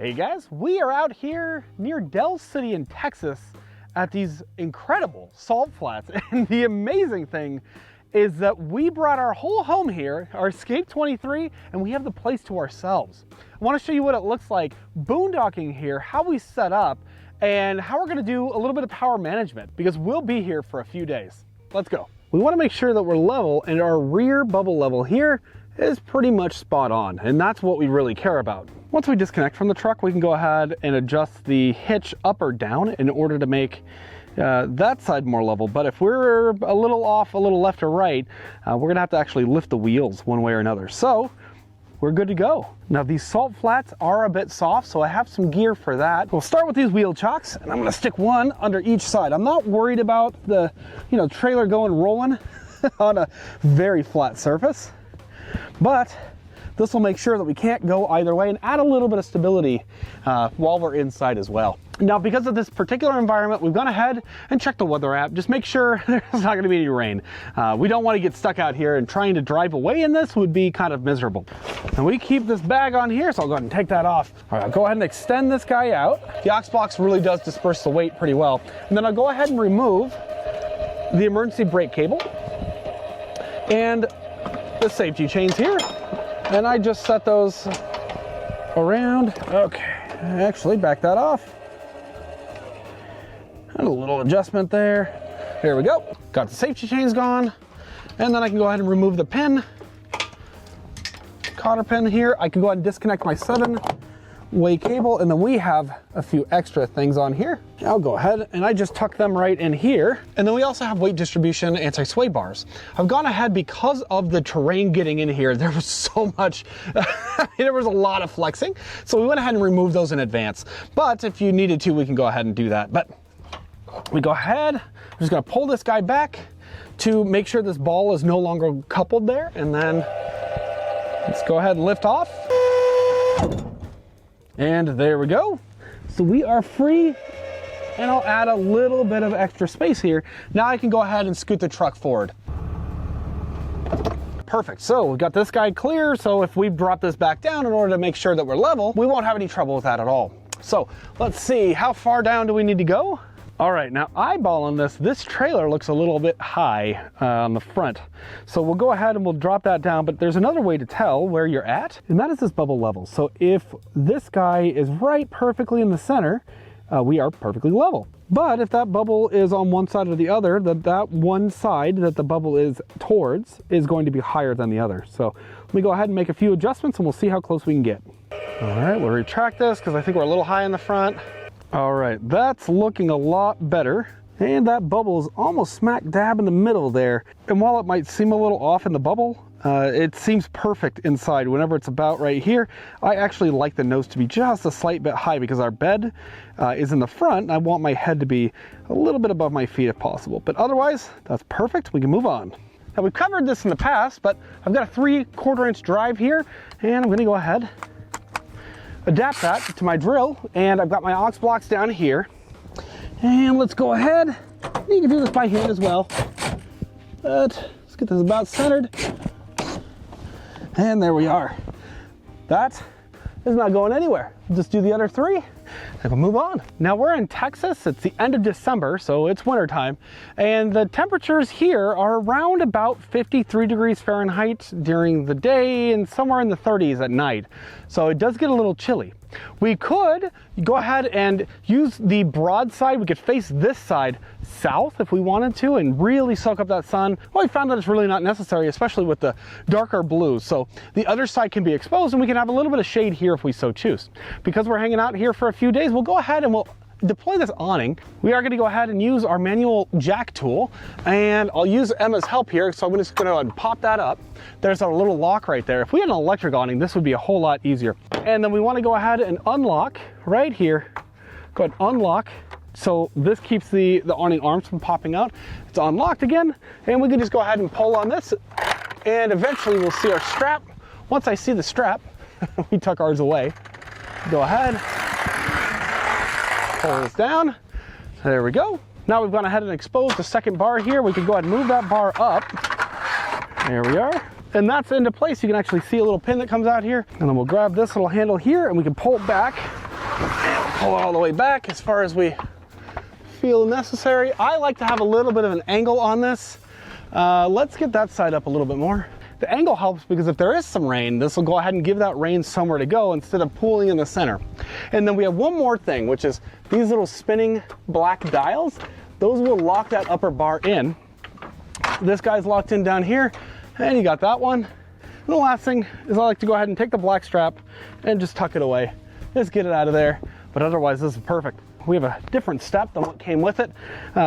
Hey guys, we are out here near Del City in Texas at these incredible salt flats. And the amazing thing is that we brought our whole home here, our Escape 23, and we have the place to ourselves. I want to show you what it looks like boondocking here, how we set up, and how we're going to do a little bit of power management because we'll be here for a few days. Let's go. We want to make sure that we're level, and our rear bubble level here is pretty much spot on, and that's what we really care about. Once we disconnect from the truck, we can go ahead and adjust the hitch up or down in order to make that side more level. But if we're a little off, a little left or right, we're gonna have to actually lift the wheels one way or another. So we're good to go. Now these salt flats are a bit soft, so I have some gear for that. We'll start with these wheel chocks, and I'm gonna stick one under each side. I'm not worried about the trailer going rolling on a very flat surface, but this will make sure that we can't go either way and add a little bit of stability while we're inside as well. Now, because of this particular environment, we've gone ahead and checked the weather app. Just make sure there's not gonna be any rain. We don't wanna get stuck out here, and trying to drive away in this would be kind of miserable. And we keep this bag on here, so I'll go ahead and take that off. All right, I'll go ahead and extend this guy out. The aux box really does disperse the weight pretty well. And then I'll go ahead and remove the emergency brake cable and the safety chains here. And I just set those around. Okay, actually back that off. And a little adjustment there. There we go. Got the safety chains gone. And then I can go ahead and remove the pin. Cotter pin here. I can go ahead and disconnect my 7-way cable, and then we have a few extra things on here. I'll go ahead and I just tuck them right in here. And then we also have weight distribution anti-sway bars. I've gone ahead because of the terrain getting in here. There was so much, there was a lot of flexing. So we went ahead and removed those in advance. But if you needed to, we can go ahead and do that. But we go ahead, I'm just gonna pull this guy back to make sure this ball is no longer coupled there. And then let's go ahead and lift off. And there we go. So we are free, and I'll add a little bit of extra space here. Now I can go ahead and scoot the truck forward. Perfect, so we've got this guy clear, so if we drop this back down in order to make sure that we're level, we won't have any trouble with that at all. So let's see, how far down do we need to go? All right, now eyeballing this trailer looks a little bit high on the front. So we'll go ahead and we'll drop that down, but there's another way to tell where you're at, and that is this bubble level. So if this guy is right perfectly in the center, we are perfectly level. But if that bubble is on one side or the other, that one side that the bubble is towards is going to be higher than the other. So let me go ahead and make a few adjustments and we'll see how close we can get. All right, we'll retract this because I think we're a little high in the front. All right, that's looking a lot better. And that bubble is almost smack dab in the middle there. And while it might seem a little off in the bubble, it seems perfect inside whenever it's about right here. I actually like the nose to be just a slight bit high because our bed is in the front, and I want my head to be a little bit above my feet if possible. But otherwise, that's perfect. We can move on. Now, we've covered this in the past, but I've got a 3/4 inch drive here, and I'm gonna go ahead, adapt that to my drill, and I've got my aux blocks down here. And let's go ahead. You can do this by hand as well. But let's get this about centered. And there we are. That is not going anywhere. Just do the other 3 and we'll move on. Now we're in Texas. It's the end of December, so it's winter time. And the temperatures here are around about 53 degrees Fahrenheit during the day and somewhere in the 30s at night. So it does get a little chilly. We could go ahead and use the broadside. We could face this side south if we wanted to and really soak up that sun. Well, we found that it's really not necessary, especially with the darker blues. So the other side can be exposed and we can have a little bit of shade here if we so choose. Because we're hanging out here for a few days, we'll go ahead and we'll deploy this awning. We are going to go ahead and use our manual jack tool, and I'll use Emma's help here. So I'm just going to go ahead and pop that up. There's our little lock right there. If we had an electric awning, this would be a whole lot easier. And then we want to go ahead and unlock right here. Go ahead and unlock. So this keeps the awning arms from popping out. It's unlocked again, and we can just go ahead and pull on this, and eventually we'll see our strap. Once I see the strap, we tuck ours away. Go ahead, pull this down. There we go. Now we've gone ahead and exposed the second bar here. We can go ahead and move that bar up. There we are. And that's into place. You can actually see a little pin that comes out here. And then we'll grab this little handle here and we can pull it back And pull it all the way back as far as we feel necessary. I like to have a little bit of an angle on this. Let's get that side up a little bit more. The angle helps because if there is some rain, this will go ahead and give that rain somewhere to go instead of pooling in the center. And then we have one more thing, which is these little spinning black dials. Those will lock that upper bar in. This guy's locked in down here, and you got that one. And the last thing is I like to go ahead and take the black strap and just tuck it away. Just get it out of there. But otherwise, this is perfect. We have a different step than what came with it,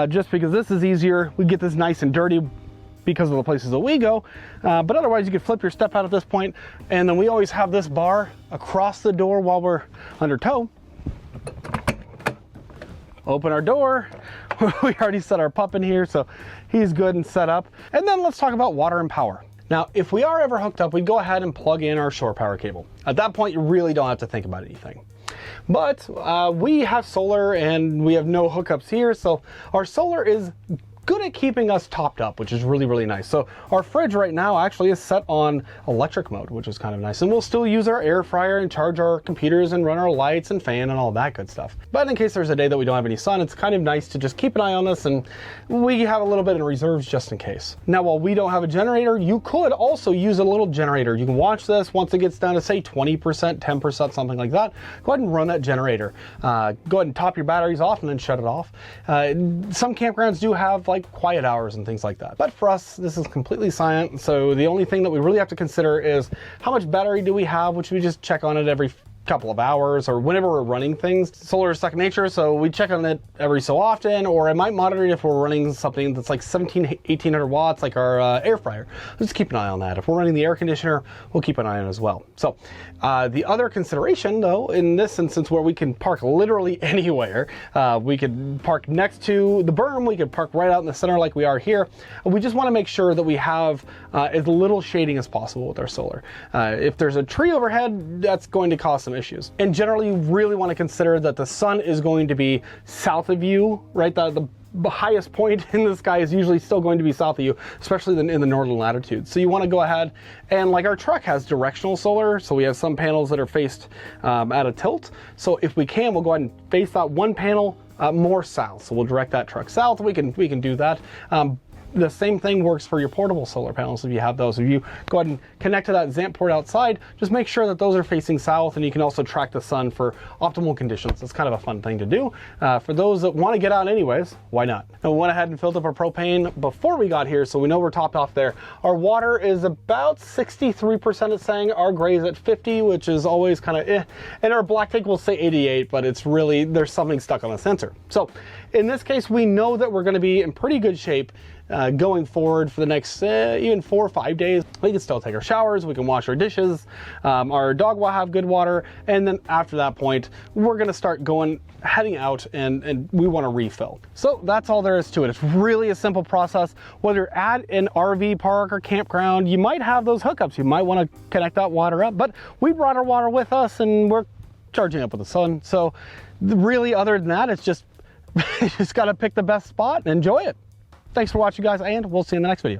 just because this is easier. We get this nice and dirty because of the places that we go, but otherwise you could flip your step out at this point, and then we always have this bar across the door while we're under tow. Open our door. We already set our pup in here, so he's good and set up. And then let's talk about water and power. Now, if we are ever hooked up, we'd go ahead and plug in our shore power cable. At that point, you really don't have to think about anything. But we have solar and we have no hookups here, so our solar is good at keeping us topped up, which is really, really nice. So our fridge right now actually is set on electric mode, which is kind of nice. And we'll still use our air fryer and charge our computers and run our lights and fan and all that good stuff. But in case there's a day that we don't have any sun, it's kind of nice to just keep an eye on this, and we have a little bit in reserves just in case. Now, while we don't have a generator, you could also use a little generator. You can watch this once it gets down to say 20%, 10%, something like that. Go ahead and run that generator. Go ahead and top your batteries off and then shut it off. Some campgrounds do have like quiet hours and things like that. But for us, this is completely silent. So the only thing that we really have to consider is how much battery do we have, which we just check on it every couple of hours or whenever we're running things. Solar is second nature, so we check on it every so often, or I might monitor it if we're running something that's like 1800 watts, like our air fryer. Just keep an eye on that. If we're running the air conditioner, we'll keep an eye on it as well. So the other consideration though, in this instance where we can park literally anywhere, we could park next to the berm, we could park right out in the center like we are here. We just want to make sure that we have as little shading as possible with our solar. If there's a tree overhead, that's going to cause some issues. And generally, you really want to consider that the sun is going to be south of you, right? The highest point in the sky is usually still going to be south of you, especially in the northern latitudes. So you want to go ahead and, like, our truck has directional solar, so we have some panels that are faced at a tilt. So if we can, we'll go ahead and face that one panel more south. So we'll direct that truck south. We can do that. The same thing works for your portable solar panels if you have those. If you go ahead and connect to that ZAMP port outside, just make sure that those are facing south, and you can also track the sun for optimal conditions. It's kind of a fun thing to do. For those that want to get out anyways, why not? And we went ahead and filled up our propane before we got here, so we know we're topped off there. Our water is about 63%, it's saying. Our gray is at 50, which is always kind of eh. And our black tank will say 88, but it's really, there's something stuck on the sensor. So in this case, we know that we're going to be in pretty good shape going forward for the next even 4 or 5 days. We can still take our showers, we can wash our dishes, our dog will have good water, and then after that point, we're gonna start heading out and we wanna refill. So that's all there is to it. It's really a simple process. Whether you're at an RV park or campground, you might have those hookups. You might wanna connect that water up, but we brought our water with us and we're charging up with the sun. So really, other than that, it's just, you just gotta pick the best spot and enjoy it. Thanks for watching, guys, and we'll see you in the next video.